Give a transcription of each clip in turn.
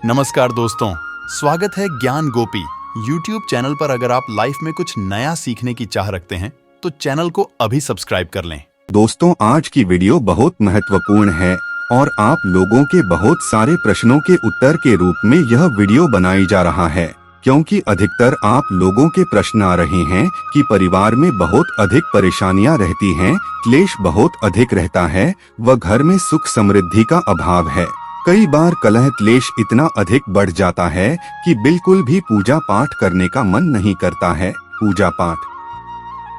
नमस्कार दोस्तों, स्वागत है ज्ञान गोपी YouTube चैनल पर। अगर आप लाइफ में कुछ नया सीखने की चाह रखते हैं तो चैनल को अभी सब्सक्राइब कर लें। दोस्तों, आज की वीडियो बहुत महत्वपूर्ण है और आप लोगों के बहुत सारे प्रश्नों के उत्तर के रूप में यह वीडियो बनाई जा रहा है, क्योंकि अधिकतर आप लोगों के प्रश्न आ रहे हैं कि परिवार में बहुत अधिक परेशानियां रहती हैं, क्लेश बहुत अधिक रहता है व घर में सुख समृद्धि का अभाव है। कई बार कलह क्लेश इतना अधिक बढ़ जाता है कि बिल्कुल भी पूजा पाठ करने का मन नहीं करता है। पूजा पाठ,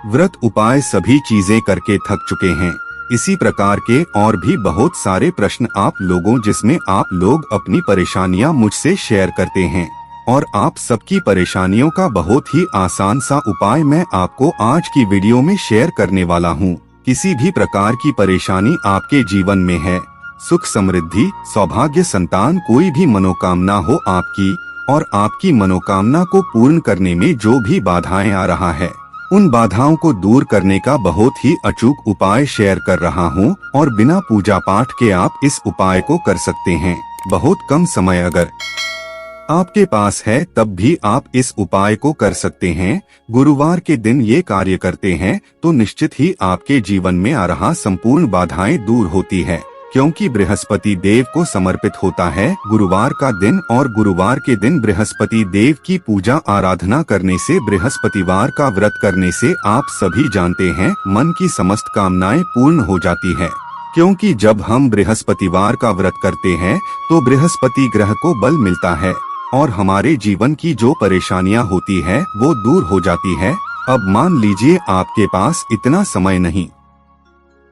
व्रत, उपाय सभी चीजें करके थक चुके हैं। इसी प्रकार के और भी बहुत सारे प्रश्न आप लोगों जिसमें आप लोग अपनी परेशानियां मुझसे शेयर करते हैं और आप सबकी परेशानियों का बहुत ही आसान सा उपाय मैं आपको आज की वीडियो में शेयर करने वाला हूं। किसी भी प्रकार की परेशानी आपके जीवन में है, सुख समृद्धि, सौभाग्य, संतान, कोई भी मनोकामना हो आपकी और आपकी मनोकामना को पूर्ण करने में जो भी बाधाएं आ रहा है, उन बाधाओं को दूर करने का बहुत ही अचूक उपाय शेयर कर रहा हूं और बिना पूजा पाठ के आप इस उपाय को कर सकते हैं। बहुत कम समय अगर आपके पास है तब भी आप इस उपाय को कर सकते हैं। गुरुवार के दिन ये कार्य करते हैं तो निश्चित ही आपके जीवन में आ रहा संपूर्ण बाधाएं दूर होती है, क्योंकि बृहस्पति देव को समर्पित होता है गुरुवार का दिन और गुरुवार के दिन बृहस्पति देव की पूजा आराधना करने से, बृहस्पतिवार का व्रत करने से आप सभी जानते हैं मन की समस्त कामनाएं पूर्ण हो जाती है। क्योंकि जब हम बृहस्पतिवार का व्रत करते हैं तो बृहस्पति ग्रह को बल मिलता है और हमारे जीवन की जो परेशानियां होती है वो दूर हो जाती है। अब मान लीजिए आपके पास इतना समय नहीं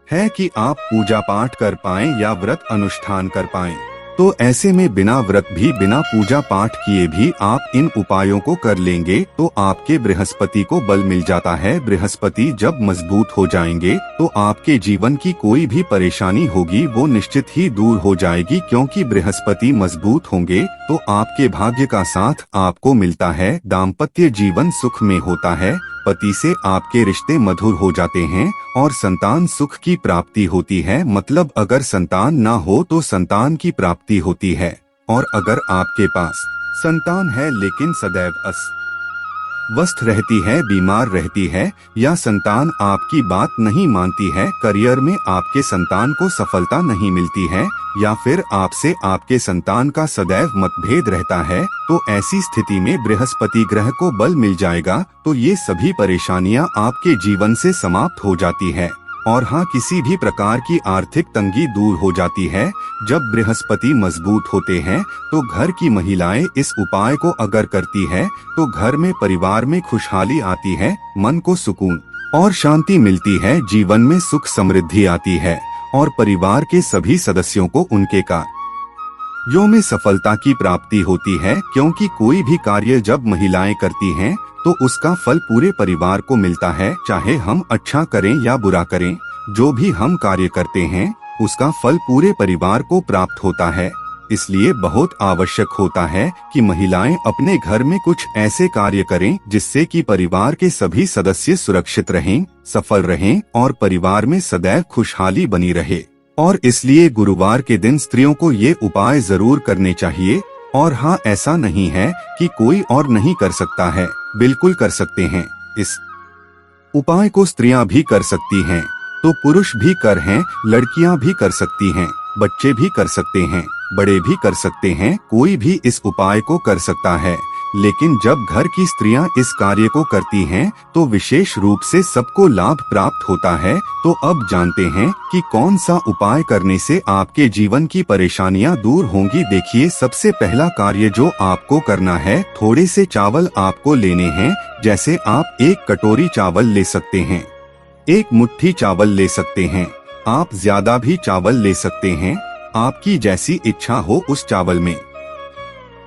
है कि आप पूजा पाठ कर पाएं या व्रत अनुष्ठान कर पाएं, तो ऐसे में बिना व्रत भी, बिना पूजा पाठ किए भी आप इन उपायों को कर लेंगे तो आपके बृहस्पति को बल मिल जाता है। बृहस्पति जब मजबूत हो जाएंगे तो आपके जीवन की कोई भी परेशानी होगी वो निश्चित ही दूर हो जाएगी, क्योंकि बृहस्पति मजबूत होंगे तो आपके भाग्य का साथ आपको मिलता है। दाम्पत्य जीवन सुख में होता है, पति से आपके रिश्ते मधुर हो जाते हैं और संतान सुख की प्राप्ति होती है। मतलब अगर संतान ना हो तो संतान की प्राप्ति होती है, और अगर आपके पास संतान है लेकिन सदैव अस्वस्थ रहती है, बीमार रहती है या संतान आपकी बात नहीं मानती है, करियर में आपके संतान को सफलता नहीं मिलती है या फिर आपसे आपके संतान का सदैव मतभेद रहता है, तो ऐसी स्थिति में बृहस्पति ग्रह को बल मिल जाएगा तो ये सभी परेशानियां आपके जीवन से समाप्त हो जाती है। और हाँ, किसी भी प्रकार की आर्थिक तंगी दूर हो जाती है। जब बृहस्पति मजबूत होते हैं तो घर की महिलाएं इस उपाय को अगर करती है तो घर में, परिवार में खुशहाली आती है, मन को सुकून और शांति मिलती है, जीवन में सुख समृद्धि आती है और परिवार के सभी सदस्यों को उनके कार्यों में सफलता की प्राप्ति होती है। क्योंकि कोई भी कार्य जब महिलाएं करती हैं तो उसका फल पूरे परिवार को मिलता है, चाहे हम अच्छा करें या बुरा करें, जो भी हम कार्य करते हैं उसका फल पूरे परिवार को प्राप्त होता है। इसलिए बहुत आवश्यक होता है कि महिलाएं अपने घर में कुछ ऐसे कार्य करें जिससे कि परिवार के सभी सदस्य सुरक्षित रहें, सफल रहें और परिवार में सदैव खुशहाली बनी रहे। और इसलिए गुरुवार के दिन स्त्रियों को ये उपाय जरूर करने चाहिए। और हाँ, ऐसा नहीं है कि कोई और नहीं कर सकता है, बिल्कुल कर सकते हैं। इस उपाय को स्त्रियां भी कर सकती हैं, तो पुरुष भी कर हैं, लड़कियां भी कर सकती हैं, बच्चे भी कर सकते हैं, बड़े भी कर सकते हैं, कोई भी इस उपाय को कर सकता है। लेकिन जब घर की स्त्रियां इस कार्य को करती हैं तो विशेष रूप से सबको लाभ प्राप्त होता है। तो अब जानते हैं कि कौन सा उपाय करने से आपके जीवन की परेशानियां दूर होंगी। देखिए, सबसे पहला कार्य जो आपको करना है, थोड़े से चावल आपको लेने हैं। जैसे आप 1 कटोरी चावल ले सकते हैं, 1 मुट्ठी चावल ले सकते हैं, आप ज्यादा भी चावल ले सकते हैं, आपकी जैसी इच्छा हो। उस चावल में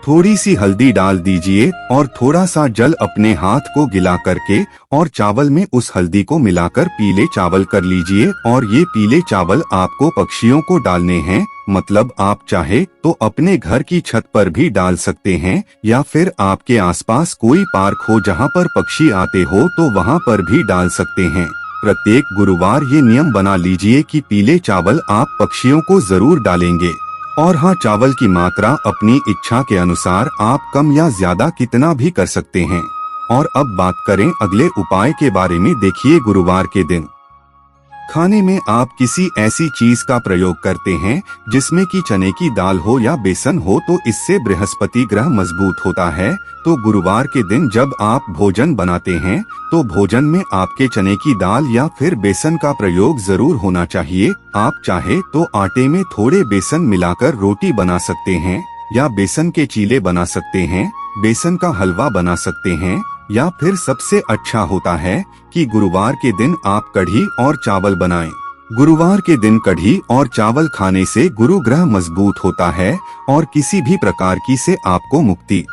थोड़ी सी हल्दी डाल दीजिए और थोड़ा सा जल अपने हाथ को गिला करके और चावल में उस हल्दी को मिलाकर पीले चावल कर लीजिए। और ये पीले चावल आपको पक्षियों को डालने हैं। मतलब आप चाहे तो अपने घर की छत पर भी डाल सकते हैं या फिर आपके आसपास कोई पार्क हो जहाँ पर पक्षी आते हो तो वहाँ पर भी डाल सकते हैं। प्रत्येक गुरुवार ये नियम बना लीजिए कि पीले चावल आप पक्षियों को जरूर डालेंगे। और हाँ, चावल की मात्रा अपनी इच्छा के अनुसार आप कम या ज्यादा कितना भी कर सकते हैं। और अब बात करें अगले उपाय के बारे में। देखिए, गुरुवार के दिन खाने में आप किसी ऐसी चीज का प्रयोग करते हैं जिसमें कि चने की दाल हो या बेसन हो, तो इससे बृहस्पति ग्रह मजबूत होता है। तो गुरुवार के दिन जब आप भोजन बनाते हैं तो भोजन में आपके चने की दाल या फिर बेसन का प्रयोग जरूर होना चाहिए। आप चाहे तो आटे में थोड़े बेसन मिलाकर रोटी बना सकते हैं, या बेसन के चीले बना सकते हैं, बेसन का हलवा बना सकते हैं, या फिर सबसे अच्छा होता है कि गुरुवार के दिन आप कढ़ी और चावल बनाएं। गुरुवार के दिन कढ़ी और चावल खाने से गुरु ग्रह मजबूत होता है और किसी भी प्रकार की से आपको मुक्ति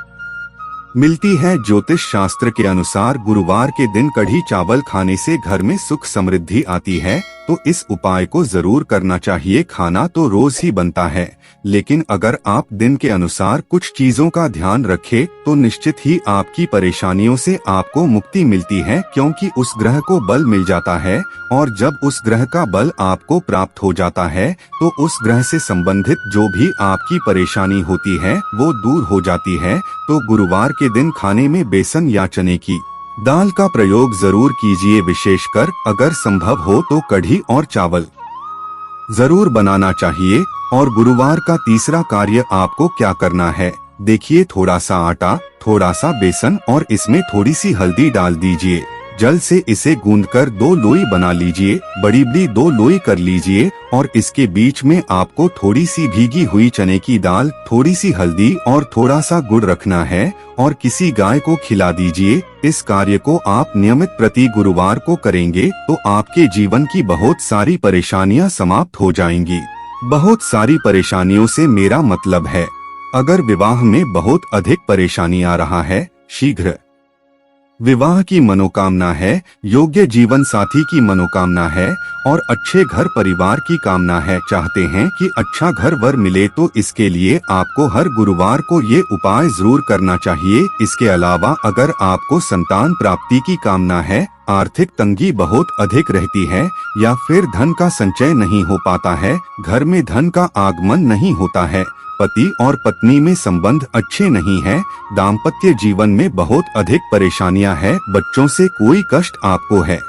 मिलती है। ज्योतिष शास्त्र के अनुसार गुरुवार के दिन कढ़ी चावल खाने से घर में सुख समृद्धि आती है। तो इस उपाय को जरूर करना चाहिए। खाना तो रोज ही बनता है, लेकिन अगर आप दिन के अनुसार कुछ चीजों का ध्यान रखें तो निश्चित ही आपकी परेशानियों से आपको मुक्ति मिलती है, क्योंकि उस ग्रह को बल मिल जाता है। और जब उस ग्रह का बल आपको प्राप्त हो जाता है तो उस ग्रह से संबंधित जो भी आपकी परेशानी होती है वो दूर हो जाती है। तो गुरुवार के दिन खाने में बेसन या चने की दाल का प्रयोग जरूर कीजिए। विशेषकर अगर संभव हो तो कढ़ी और चावल जरूर बनाना चाहिए। और गुरुवार का तीसरा कार्य आपको क्या करना है, देखिए, थोड़ा सा आटा, थोड़ा सा बेसन और इसमें थोड़ी सी हल्दी डाल दीजिए। जल से इसे गूंदकर 2 लोई बना लीजिए। बड़ी बड़ी 2 लोई कर लीजिए और इसके बीच में आपको थोड़ी सी भीगी हुई चने की दाल, थोड़ी सी हल्दी और थोड़ा सा गुड़ रखना है और किसी गाय को खिला दीजिए। इस कार्य को आप नियमित प्रति गुरुवार को करेंगे तो आपके जीवन की बहुत सारी परेशानियां समाप्त हो जाएंगी। बहुत सारी परेशानियों से मेरा मतलब है, अगर विवाह में बहुत अधिक परेशानी आ रहा है, शीघ्र विवाह की मनोकामना है, योग्य जीवन साथी की मनोकामना है और अच्छे घर परिवार की कामना है, चाहते हैं कि अच्छा घर वर मिले, तो इसके लिए आपको हर गुरुवार को ये उपाय जरूर करना चाहिए। इसके अलावा अगर आपको संतान प्राप्ति की कामना है, आर्थिक तंगी बहुत अधिक रहती है या फिर धन का संचय नहीं हो पाता है, घर में धन का आगमन नहीं होता है, पति और पत्नी में संबंध अच्छे नहीं है, दाम्पत्य जीवन में बहुत अधिक परेशानियां हैं, बच्चों से कोई कष्ट आपको है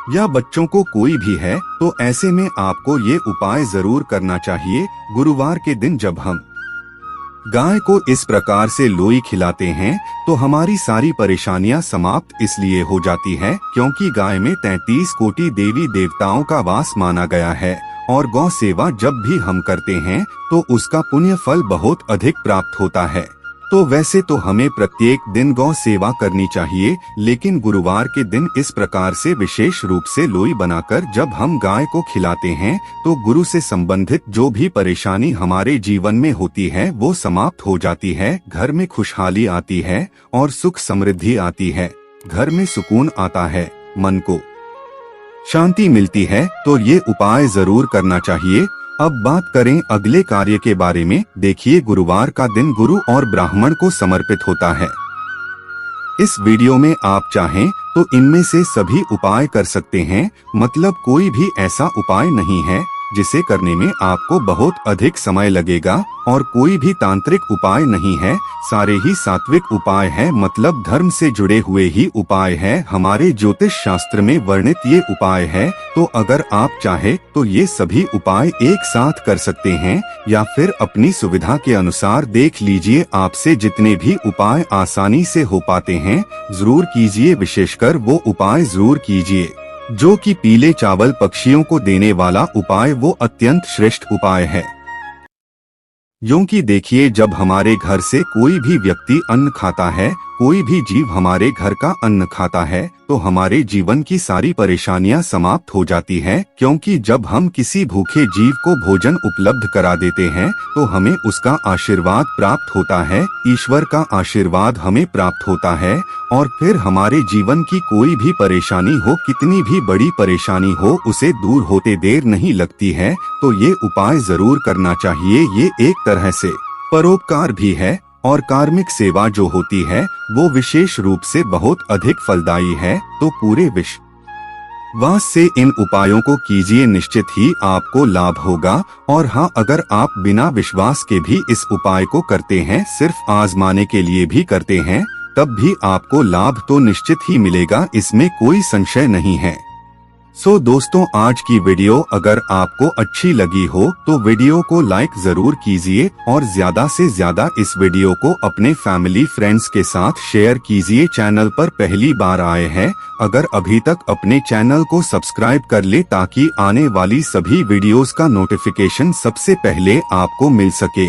या बच्चों को कोई भी है, तो ऐसे में आपको ये उपाय जरूर करना चाहिए। गुरुवार के दिन जब हम गाय को इस प्रकार से लोई खिलाते हैं तो हमारी सारी परेशानियां समाप्त इसलिए हो जाती है क्योंकि गाय में 33 कोटि देवी देवताओं का वास माना गया है। और गौ सेवा जब भी हम करते हैं तो उसका पुण्य फल बहुत अधिक प्राप्त होता है। तो वैसे तो हमें प्रत्येक दिन गौ सेवा करनी चाहिए, लेकिन गुरुवार के दिन इस प्रकार से विशेष रूप से लोई बनाकर जब हम गाय को खिलाते हैं तो गुरु से संबंधित जो भी परेशानी हमारे जीवन में होती है वो समाप्त हो जाती है, घर में खुशहाली आती है और सुख समृद्धि आती है, घर में सुकून आता है, मन को शांति मिलती है। तो ये उपाय जरूर करना चाहिए। अब बात करें अगले कार्य के बारे में। देखिए, गुरुवार का दिन गुरु और ब्राह्मण को समर्पित होता है। इस वीडियो में आप चाहें तो इनमें से सभी उपाय कर सकते हैं, मतलब कोई भी ऐसा उपाय नहीं है जिसे करने में आपको बहुत अधिक समय लगेगा और कोई भी तांत्रिक उपाय नहीं है, सारे ही सात्विक उपाय हैं, मतलब धर्म से जुड़े हुए ही उपाय हैं। हमारे ज्योतिष शास्त्र में वर्णित ये उपाय है। तो अगर आप चाहे तो ये सभी उपाय एक साथ कर सकते हैं या फिर अपनी सुविधा के अनुसार देख लीजिए। आपसे जितने भी उपाय आसानी से हो पाते हैं जरूर कीजिए, विशेषकर वो उपाय जरूर कीजिए जो कि पीले चावल पक्षियों को देने वाला उपाय, वो अत्यंत श्रेष्ठ उपाय है। क्योंकि देखिए, जब हमारे घर से कोई भी व्यक्ति अन्न खाता है, कोई भी जीव हमारे घर का अन्न खाता है, तो हमारे जीवन की सारी परेशानियां समाप्त हो जाती है। क्योंकि जब हम किसी भूखे जीव को भोजन उपलब्ध करा देते हैं तो हमें उसका आशीर्वाद प्राप्त होता है, ईश्वर का आशीर्वाद हमें प्राप्त होता है और फिर हमारे जीवन की कोई भी परेशानी हो, कितनी भी बड़ी परेशानी हो, उसे दूर होते देर नहीं लगती है। तो ये उपाय जरूर करना चाहिए। ये एक तरह से परोपकार भी है और कार्मिक सेवा जो होती है वो विशेष रूप से बहुत अधिक फलदायी है। तो पूरे विश्व वह से इन उपायों को कीजिए, निश्चित ही आपको लाभ होगा। और हाँ, अगर आप बिना विश्वास के भी इस उपाय को करते हैं, सिर्फ आजमाने के लिए भी करते हैं, तब भी आपको लाभ तो निश्चित ही मिलेगा, इसमें कोई संशय नहीं है। सो दोस्तों, आज की वीडियो अगर आपको अच्छी लगी हो तो वीडियो को लाइक जरूर कीजिए और ज्यादा से ज्यादा इस वीडियो को अपने फैमिली फ्रेंड्स के साथ शेयर कीजिए। चैनल पर पहली बार आए हैं, अगर अभी तक अपने चैनल को सब्सक्राइब कर ले ताकि आने वाली सभी वीडियोस का नोटिफिकेशन सबसे पहले आपको मिल सके।